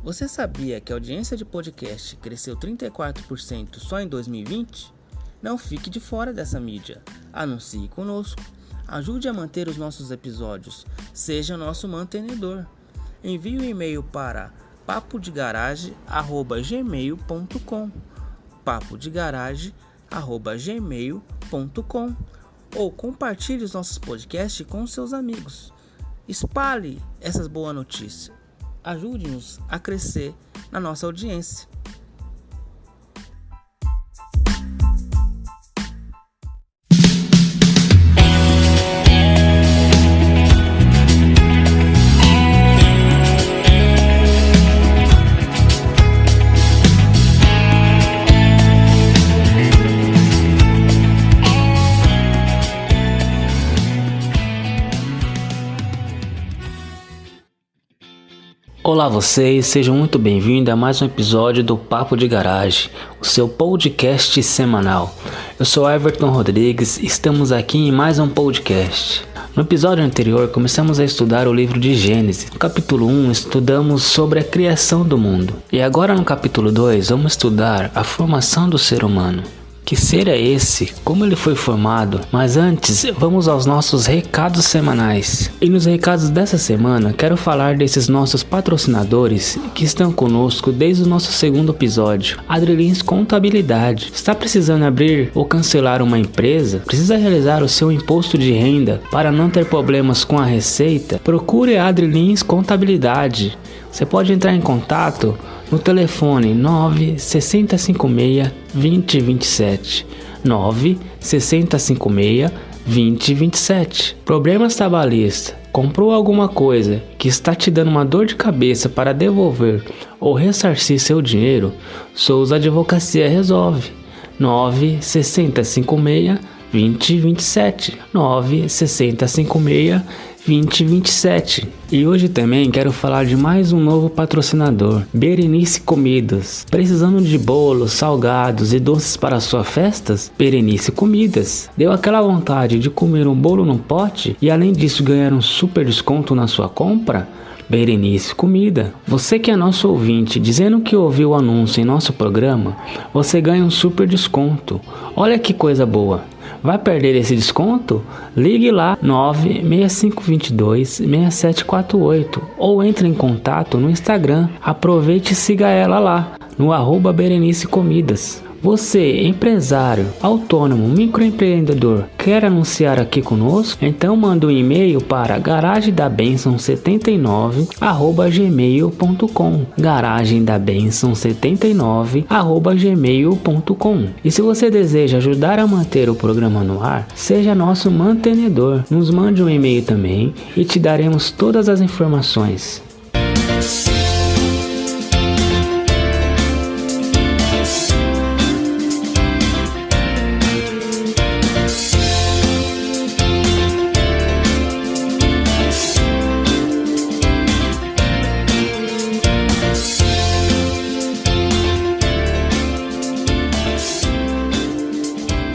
Você sabia que a audiência de podcast cresceu 34% só em 2020? Não fique de fora dessa mídia. Anuncie conosco. Ajude a manter os nossos episódios. Seja nosso mantenedor. Envie um e-mail para papodegarage@gmail.com papodegarage@gmail.com ou compartilhe os nossos podcasts com seus amigos. Espalhe essas boas notícias. Ajude-nos a crescer na nossa audiência. Olá vocês, sejam muito bem-vindos a mais um episódio do Papo de Garagem, o seu podcast semanal. Eu sou Everton Rodrigues e estamos aqui em mais um podcast. No episódio anterior começamos a estudar o livro de Gênesis. No capítulo 1 estudamos sobre a criação do mundo. E agora no capítulo 2 vamos estudar a formação do ser humano. Que ser é esse? Como ele foi formado? Mas antes, vamos aos nossos recados semanais. E nos recados dessa semana, quero falar desses nossos patrocinadores que estão conosco desde o nosso segundo episódio. Adrilins Contabilidade. Está precisando abrir ou cancelar uma empresa? Precisa realizar o seu imposto de renda para não ter problemas com a receita? Procure a Adrilins Contabilidade. Você pode entrar em contato no telefone 96056 2027 96056 2027. Problemas trabalhistas. Comprou alguma coisa que está te dando uma dor de cabeça para devolver ou ressarcir seu dinheiro? Souza Advocacia resolve. 96056 2027 96056 2027. E hoje também quero falar de mais um novo patrocinador, Berenice Comidas. Precisando de bolos, salgados e doces para suas festas? Berenice Comidas. Deu aquela vontade de comer um bolo num pote e além disso ganhar um super desconto na sua compra? Berenice Comida. Você que é nosso ouvinte, dizendo que ouviu o anúncio em nosso programa, você ganha um super desconto. Olha que coisa boa. Vai perder esse desconto? Ligue lá 965226748 ou entre em contato no Instagram. Aproveite e siga ela lá no @Berenice Comidas. Você, empresário, autônomo, microempreendedor, quer anunciar aqui conosco? Então manda um e-mail para garagemdabenção79@gmail.com garagemdabenção79@gmail.com. E se você deseja ajudar a manter o programa no ar, seja nosso mantenedor. Nos mande um e-mail também e te daremos todas as informações.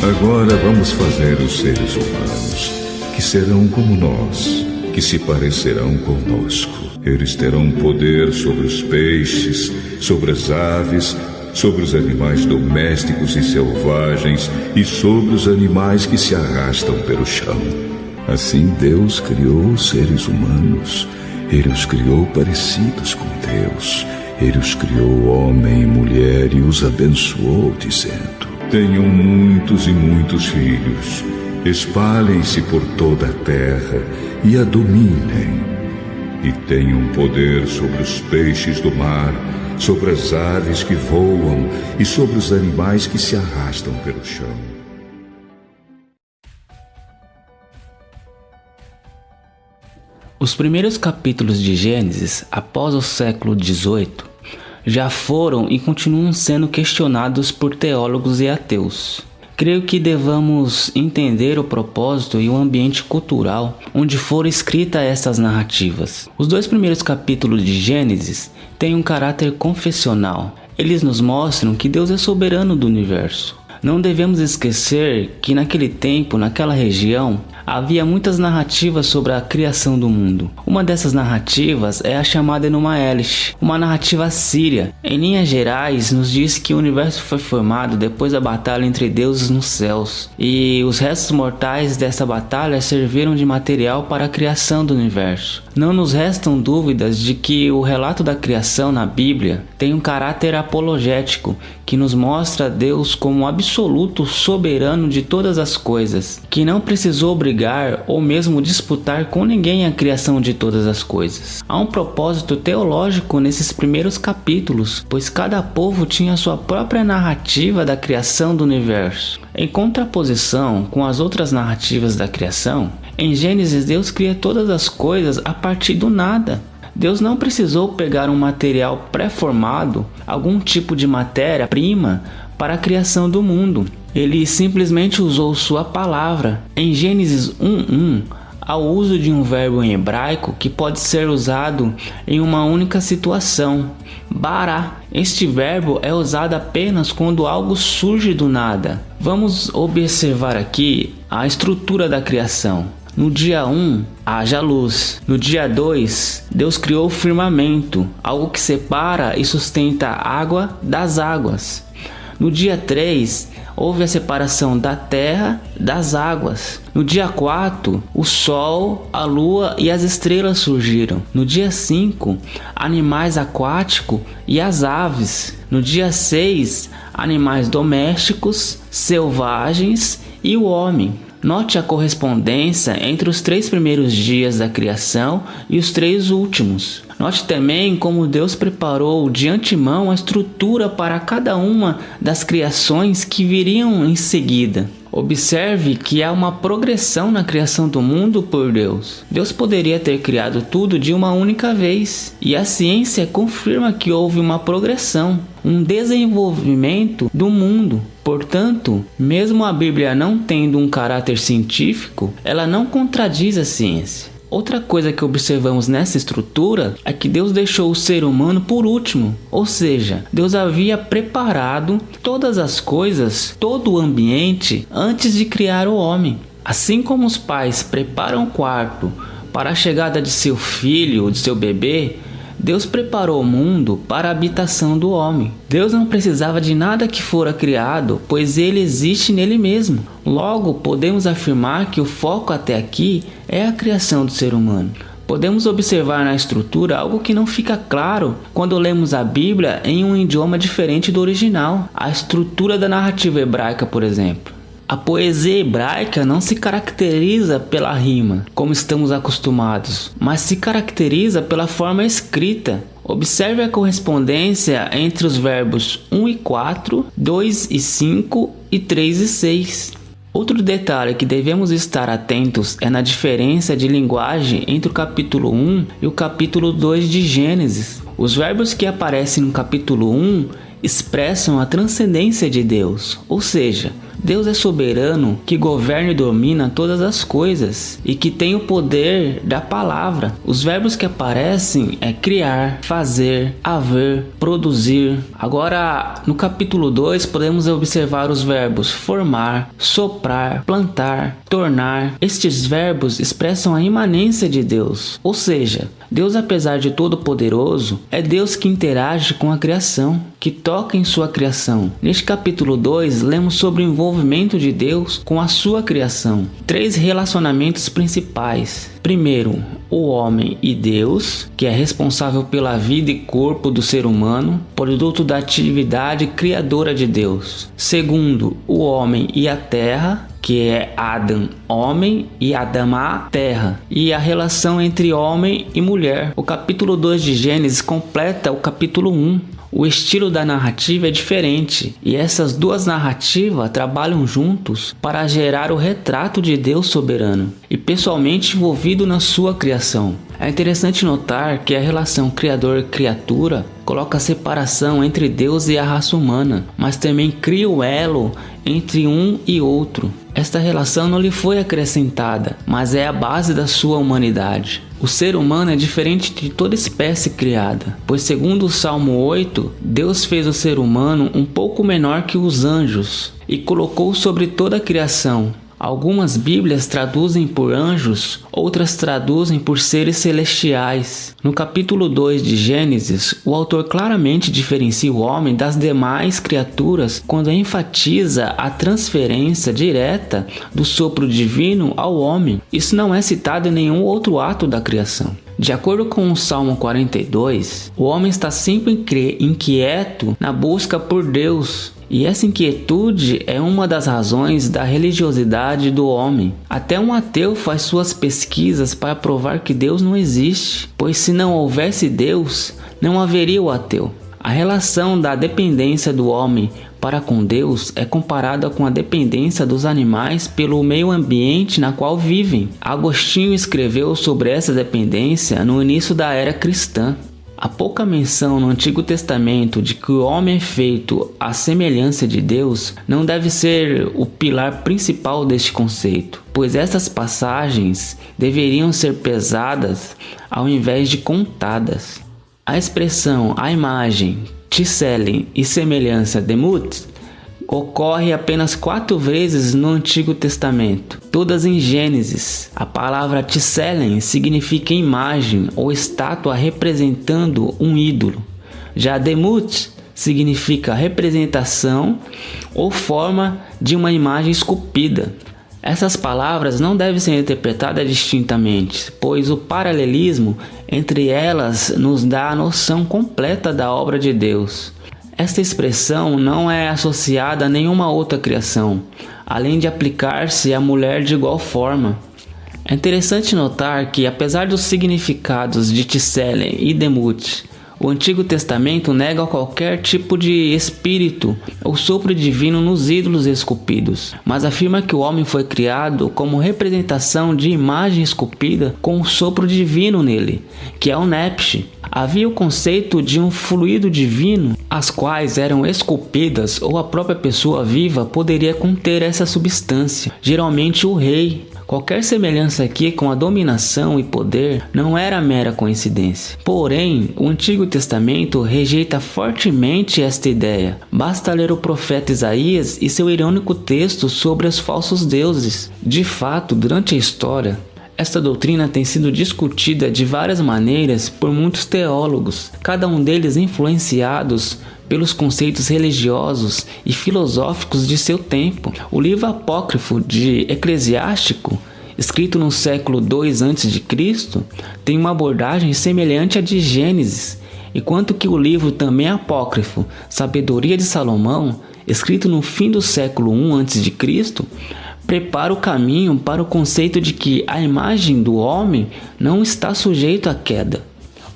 Agora vamos fazer os seres humanos, que serão como nós, que se parecerão conosco. Eles terão poder sobre os peixes, sobre as aves, sobre os animais domésticos e selvagens e sobre os animais que se arrastam pelo chão. Assim Deus criou os seres humanos. Ele os criou parecidos com Deus. Ele os criou homem e mulher e os abençoou, dizendo: tenham muitos e muitos filhos, espalhem-se por toda a terra e a dominem, e tenham poder sobre os peixes do mar, sobre as aves que voam e sobre os animais que se arrastam pelo chão. Os primeiros capítulos de Gênesis, após o século XVIII, já foram e continuam sendo questionados por teólogos e ateus. Creio que devamos entender o propósito e o ambiente cultural onde foram escritas essas narrativas. Os dois primeiros capítulos de Gênesis têm um caráter confessional. Eles nos mostram que Deus é soberano do universo. Não devemos esquecer que naquele tempo, naquela região, havia muitas narrativas sobre a criação do mundo. Uma dessas narrativas é a chamada Enuma Elish, uma narrativa síria. Em linhas gerais, nos diz que o universo foi formado depois da batalha entre deuses nos céus, e os restos mortais dessa batalha serviram de material para a criação do universo. Não nos restam dúvidas de que o relato da criação na Bíblia tem um caráter apologético, que nos mostra Deus como absoluto soberano de todas as coisas, que não precisou brigar ou mesmo disputar com ninguém a criação de todas as coisas. Há um propósito teológico nesses primeiros capítulos, pois cada povo tinha sua própria narrativa da criação do universo. Em contraposição com as outras narrativas da criação, em Gênesis Deus cria todas as coisas a partir do nada. Deus não precisou pegar um material pré-formado, algum tipo de matéria-prima, para a criação do mundo. Ele simplesmente usou sua palavra. Em Gênesis 1:1, há o uso de um verbo em hebraico que pode ser usado em uma única situação, bará. Este verbo é usado apenas quando algo surge do nada. Vamos observar aqui a estrutura da criação. No dia 1, haja luz. No dia 2, Deus criou o firmamento, algo que separa e sustenta a água das águas. No dia 3, houve a separação da terra das águas. No dia 4, o sol, a lua e as estrelas surgiram. No dia 5, animais aquáticos e as aves. No dia 6, animais domésticos, selvagens e o homem. Note a correspondência entre os 3 primeiros dias da criação e os 3 últimos. Note também como Deus preparou de antemão a estrutura para cada uma das criações que viriam em seguida. Observe que há uma progressão na criação do mundo por Deus. Deus poderia ter criado tudo de uma única vez, e a ciência confirma que houve uma progressão, um desenvolvimento do mundo. Portanto, mesmo a Bíblia não tendo um caráter científico, ela não contradiz a ciência. Outra coisa que observamos nessa estrutura é que Deus deixou o ser humano por último, ou seja, Deus havia preparado todas as coisas, todo o ambiente antes de criar o homem. Assim como os pais preparam o quarto para a chegada de seu filho ou de seu bebê, Deus preparou o mundo para a habitação do homem. Deus não precisava de nada que fora criado, pois ele existe nele mesmo. Logo, podemos afirmar que o foco até aqui é a criação do ser humano. Podemos observar na estrutura algo que não fica claro quando lemos a Bíblia em um idioma diferente do original. A estrutura da narrativa hebraica, por exemplo. A poesia hebraica não se caracteriza pela rima, como estamos acostumados, mas se caracteriza pela forma escrita. Observe a correspondência entre os verbos 1 e 4, 2 e 5 e 3 e 6. Outro detalhe que devemos estar atentos é na diferença de linguagem entre o capítulo 1 e o capítulo 2 de Gênesis. Os verbos que aparecem no capítulo 1 expressam a transcendência de Deus, ou seja, Deus é soberano, que governa e domina todas as coisas e que tem o poder da palavra. Os verbos que aparecem é criar, fazer, haver, produzir. Agora, no capítulo 2, podemos observar os verbos formar, soprar, plantar, tornar. Estes verbos expressam a imanência de Deus, ou seja, Deus, apesar de todo poderoso, é Deus que interage com a criação, que toca em sua criação. Neste capítulo 2, lemos sobre o envolvimento de Deus com a sua criação. 3 relacionamentos principais. Primeiro, o homem e Deus, que é responsável pela vida e corpo do ser humano, produto da atividade criadora de Deus. Segundo, o homem e a terra, que é Adão, homem, e Adamá, terra, e a relação entre homem e mulher. O capítulo 2 de Gênesis completa o capítulo 1. O estilo da narrativa é diferente, e essas duas narrativas trabalham juntos para gerar o retrato de Deus soberano e pessoalmente envolvido na sua criação. É interessante notar que a relação criador-criatura coloca a separação entre Deus e a raça humana, mas também cria o elo entre um e outro. Esta relação não lhe foi acrescentada, mas é a base da sua humanidade. O ser humano é diferente de toda espécie criada, pois segundo o Salmo 8, Deus fez o ser humano um pouco menor que os anjos e colocou sobre toda a criação. Algumas Bíblias traduzem por anjos, outras traduzem por seres celestiais. No capítulo 2 de Gênesis, o autor claramente diferencia o homem das demais criaturas quando enfatiza a transferência direta do sopro divino ao homem. Isso não é citado em nenhum outro ato da criação. De acordo com o Salmo 42, o homem está sempre inquieto na busca por Deus. E essa inquietude é uma das razões da religiosidade do homem. Até um ateu faz suas pesquisas para provar que Deus não existe, pois se não houvesse Deus, não haveria o ateu. A relação da dependência do homem para com Deus é comparada com a dependência dos animais pelo meio ambiente na qual vivem. Agostinho escreveu sobre essa dependência no início da era cristã. Há pouca menção no Antigo Testamento de que o homem é feito à semelhança de Deus não deve ser o pilar principal deste conceito, pois essas passagens deveriam ser pesadas ao invés de contadas. A expressão a imagem, Tselem e semelhança demut ocorre apenas 4 vezes no Antigo Testamento, todas em Gênesis. A palavra Tselem significa imagem ou estátua representando um ídolo. Já demut significa representação ou forma de uma imagem esculpida. Essas palavras não devem ser interpretadas distintamente, pois o paralelismo entre elas nos dá a noção completa da obra de Deus. Esta expressão não é associada a nenhuma outra criação, além de aplicar-se à mulher de igual forma. É interessante notar que, apesar dos significados de Tselem e demut, o Antigo Testamento nega qualquer tipo de espírito ou sopro divino nos ídolos esculpidos, mas afirma que o homem foi criado como representação de imagem esculpida com o sopro divino nele, que é o Neph. Havia o conceito de um fluido divino, as quais eram esculpidas ou a própria pessoa viva poderia conter essa substância, geralmente o rei. Qualquer semelhança aqui com a dominação e poder não era mera coincidência. Porém, o Antigo Testamento rejeita fortemente esta ideia. Basta ler o profeta Isaías e seu irônico texto sobre os falsos deuses. De fato, durante a história, esta doutrina tem sido discutida de várias maneiras por muitos teólogos, cada um deles influenciados pelos conceitos religiosos e filosóficos de seu tempo. O livro apócrifo de Eclesiástico, escrito no século II a.C., tem uma abordagem semelhante à de Gênesis, enquanto que o livro também apócrifo Sabedoria de Salomão, escrito no fim do século I a.C., prepara o caminho para o conceito de que a imagem do homem não está sujeito à queda.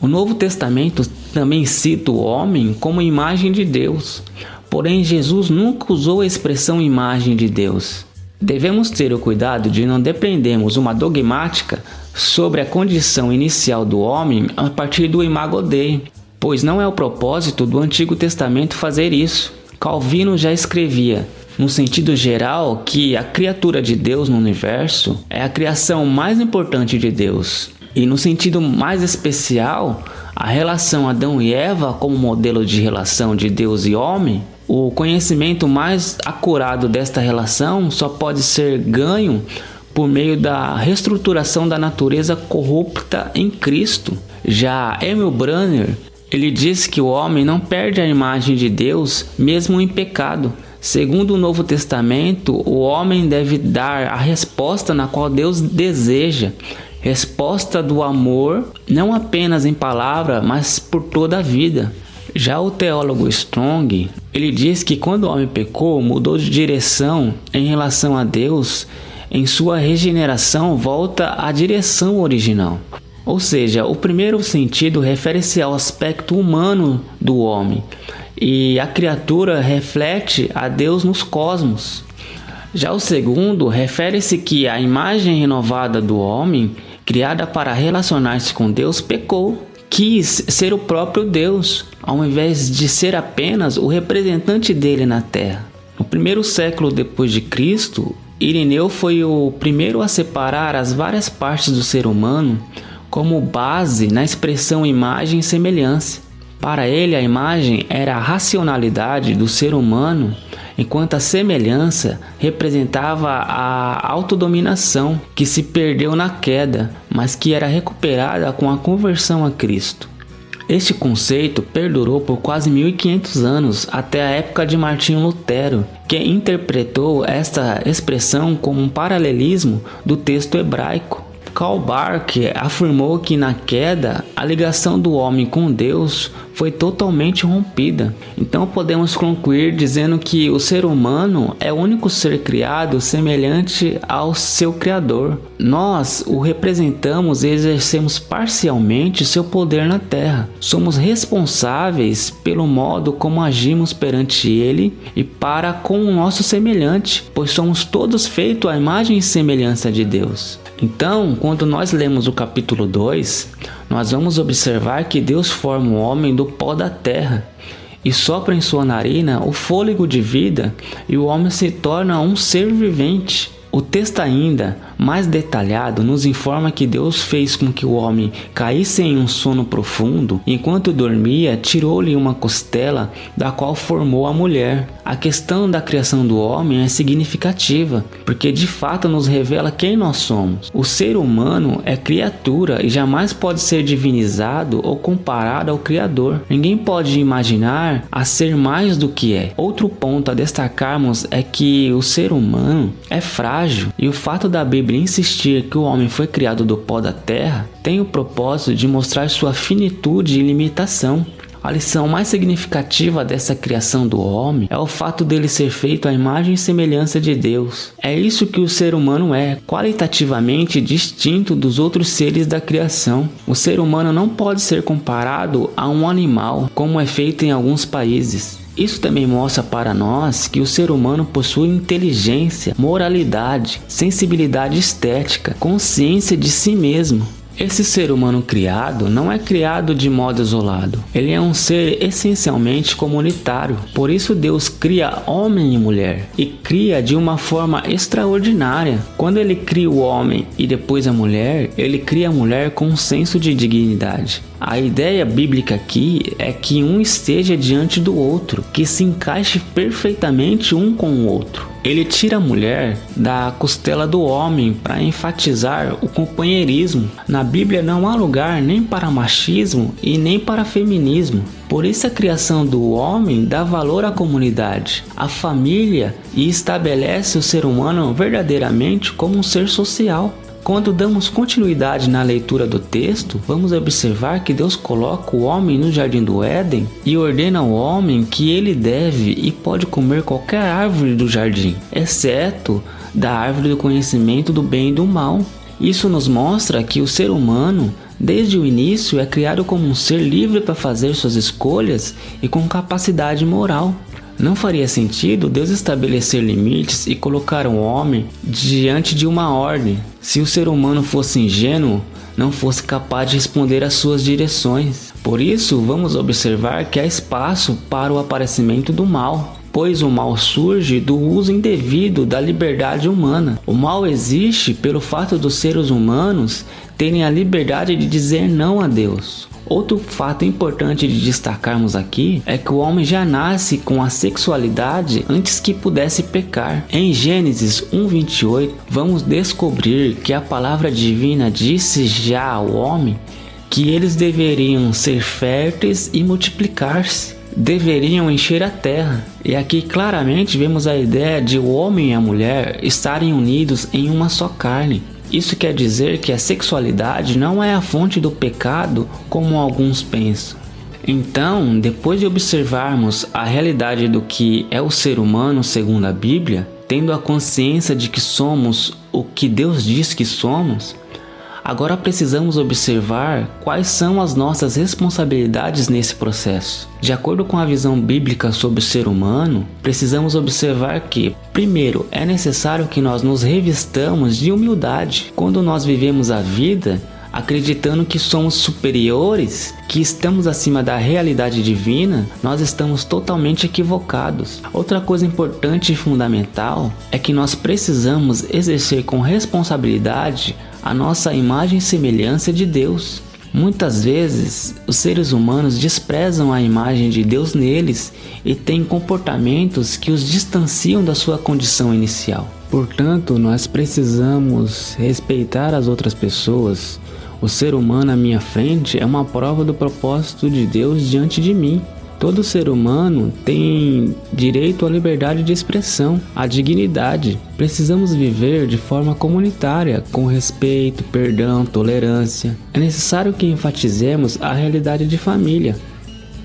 O Novo Testamento também cita o homem como imagem de Deus, porém Jesus nunca usou a expressão imagem de Deus. Devemos ter o cuidado de não defendermos uma dogmática sobre a condição inicial do homem a partir do imago Dei, pois não é o propósito do Antigo Testamento fazer isso. Calvino já escrevia, no sentido geral, que a criatura de Deus no universo é a criação mais importante de Deus. E no sentido mais especial, a relação Adão e Eva como modelo de relação de Deus e homem, o conhecimento mais acurado desta relação só pode ser ganho por meio da reestruturação da natureza corrupta em Cristo. Já Emil Brunner, ele diz que o homem não perde a imagem de Deus mesmo em pecado. Segundo o Novo Testamento, o homem deve dar a resposta na qual Deus deseja, resposta do amor, não apenas em palavra, mas por toda a vida. Já o teólogo Strong, ele diz que quando o homem pecou, mudou de direção em relação a Deus, em sua regeneração volta à direção original. Ou seja, o primeiro sentido refere-se ao aspecto humano do homem, e a criatura reflete a Deus nos cosmos. Já o segundo refere-se que a imagem renovada do homem, criada para relacionar-se com Deus, pecou. Quis ser o próprio Deus, ao invés de ser apenas o representante dele na terra. No primeiro século depois de Cristo, Irineu foi o primeiro a separar as várias partes do ser humano como base na expressão imagem e semelhança. Para ele, a imagem era a racionalidade do ser humano, enquanto a semelhança representava a autodominação que se perdeu na queda, mas que era recuperada com a conversão a Cristo. Este conceito perdurou por quase 1500 anos, até a época de Martinho Lutero, que interpretou esta expressão como um paralelismo do texto hebraico. Karl Barth afirmou que na queda, a ligação do homem com Deus foi totalmente rompida. Então podemos concluir dizendo que o ser humano é o único ser criado semelhante ao seu Criador. Nós o representamos e exercemos parcialmente seu poder na terra. Somos responsáveis pelo modo como agimos perante ele e para com o nosso semelhante, pois somos todos feitos à imagem e semelhança de Deus. Então, quando nós lemos o capítulo 2, nós vamos observar que Deus forma o homem do pó da terra e sopra em sua narina o fôlego de vida e o homem se torna um ser vivente. O texto ainda, mais detalhado, nos informa que Deus fez com que o homem caísse em um sono profundo e enquanto dormia, tirou-lhe uma costela da qual formou a mulher. A questão da criação do homem é significativa, porque de fato nos revela quem nós somos. O ser humano é criatura e jamais pode ser divinizado ou comparado ao Criador. Ninguém pode imaginar a ser mais do que é. Outro ponto a destacarmos é que o ser humano é frágil, e o fato da Bíblia insistir que o homem foi criado do pó da terra tem o propósito de mostrar sua finitude e limitação. A lição mais significativa dessa criação do homem é o fato dele ser feito à imagem e semelhança de Deus. É isso que o ser humano é, qualitativamente distinto dos outros seres da criação. O ser humano não pode ser comparado a um animal, como é feito em alguns países. Isso também mostra para nós que o ser humano possui inteligência, moralidade, sensibilidade estética, consciência de si mesmo. Esse ser humano criado não é criado de modo isolado. Ele é um ser essencialmente comunitário. Por isso Deus cria homem e mulher e cria de uma forma extraordinária. Quando ele cria o homem e depois a mulher, ele cria a mulher com um senso de dignidade. A ideia bíblica aqui é que um esteja diante do outro, que se encaixe perfeitamente um com o outro. Ele tira a mulher da costela do homem para enfatizar o companheirismo. Na Bíblia não há lugar nem para machismo e nem para feminismo. Por isso a criação do homem dá valor à comunidade, à família e estabelece o ser humano verdadeiramente como um ser social. Quando damos continuidade na leitura do texto, vamos observar que Deus coloca o homem no jardim do Éden e ordena ao homem que ele deve e pode comer qualquer árvore do jardim, exceto da árvore do conhecimento do bem e do mal. Isso nos mostra que o ser humano, desde o início, é criado como um ser livre para fazer suas escolhas e com capacidade moral. Não faria sentido Deus estabelecer limites e colocar o homem diante de uma ordem, se o ser humano fosse ingênuo, não fosse capaz de responder às suas direções. Por isso, vamos observar que há espaço para o aparecimento do mal, pois o mal surge do uso indevido da liberdade humana. O mal existe pelo fato dos seres humanos terem a liberdade de dizer não a Deus. Outro fato importante de destacarmos aqui é que o homem já nasce com a sexualidade antes que pudesse pecar. Em Gênesis 1:28, vamos descobrir que a palavra divina disse já ao homem que eles deveriam ser férteis e multiplicar-se, deveriam encher a terra. E aqui claramente vemos a ideia de o homem e a mulher estarem unidos em uma só carne. Isso quer dizer que a sexualidade não é a fonte do pecado, como alguns pensam. Então, depois de observarmos a realidade do que é o ser humano segundo a Bíblia, tendo a consciência de que somos o que Deus diz que somos, agora precisamos observar quais são as nossas responsabilidades nesse processo. De acordo com a visão bíblica sobre o ser humano, precisamos observar que, primeiro, é necessário que nós nos revistamos de humildade. Quando nós vivemos a vida acreditando que somos superiores, que estamos acima da realidade divina, nós estamos totalmente equivocados. Outra coisa importante e fundamental é que nós precisamos exercer com responsabilidade a nossa imagem e semelhança de Deus. Muitas vezes, os seres humanos desprezam a imagem de Deus neles e têm comportamentos que os distanciam da sua condição inicial. Portanto, nós precisamos respeitar as outras pessoas. O ser humano à minha frente é uma prova do propósito de Deus diante de mim. Todo ser humano tem direito à liberdade de expressão, à dignidade. Precisamos viver de forma comunitária, com respeito, perdão, tolerância. É necessário que enfatizemos a realidade de família.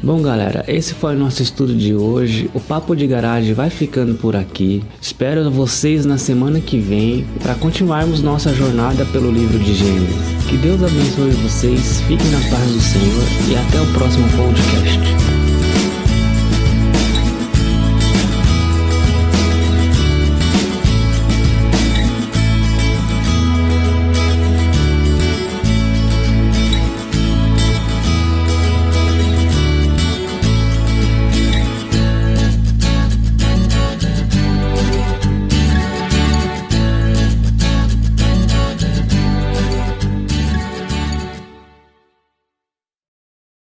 Bom galera, esse foi o nosso estudo de hoje. O Papo de Garagem vai ficando por aqui. Espero vocês na semana que vem para continuarmos nossa jornada pelo livro de Gênesis. Que Deus abençoe vocês, fiquem na paz do Senhor e até o próximo podcast.